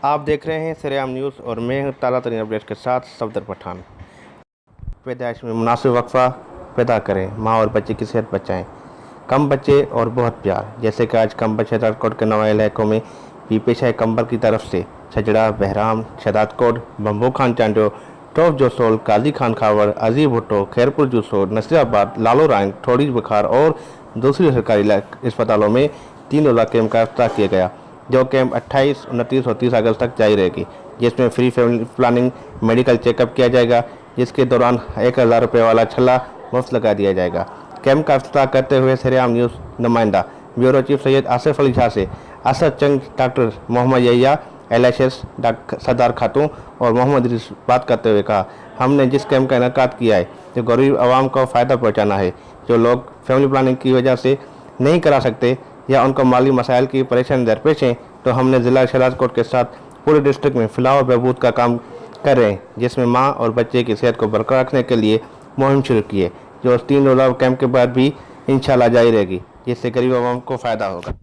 आप देख रहे हैं सरेआम न्यूज़ और मैं हूं ताज़ा तरीन अपडेट के साथ सफदर पठान। पैदाइश में मुनासिब वक्फा पैदा करें, माँ और बच्चे की सेहत बचाएं। कम बच्चे और बहुत प्यार, जैसे कि आज कम बच्चे राजकोट के नवा इलाकों में भी पेश है कंबर की तरफ से छजड़ा, बहराम, शदादकोट, बम्बो खान चांडो, टॉप जोसोल, काजी खान खावर, अजीब भुट्टो, खैरपुर जूसोर, नसीराबाद, लालो रायन, थोड़ी बुखार और दूसरी सरकारी अस्पतालों में 3 रोज़ा कैंप का इफ्ताह किया गया, जो कैंप 28, 29 और 30 अगस्त तक जारी रहेगी, जिसमें free family planning medical checkup किया जाएगा, जिसके दौरान 1000 रुपये वाला छल्ला मुफ्त लगा दिया जाएगा। कैंप का इफ्ताह करते हुए सरेआम न्यूज़ नुमाइंदा ब्यूरो चीफ सैयद आसिफ अली शाह से असद चंद, डॉक्टर मोहम्मद यहिया, LHS सरदार खातून और मोहम्मद इदरीस बात करते हुए कहा, हमने जिस कैंप का इनेकाद किया है जो गरीब आवाम को फ़ायदा पहुँचाना है। जो लोग फैमिली प्लानिंग की वजह से नहीं करा सकते या उनको माली मसाइल की परेशानी दरपेश हैं, तो हमने ज़िला शहराजकोट के साथ पूरे डिस्ट्रिक्ट में फलाह बहबूद का काम कर रहे हैं, जिसमें माँ और बच्चे की सेहत को बरकरार रखने के लिए मुहिम शुरू की है, जो 3 रोज़ा कैंप के बाद भी इंशाल्लाह जारी रहेगी, जिससे गरीब आवाम को फ़ायदा होगा।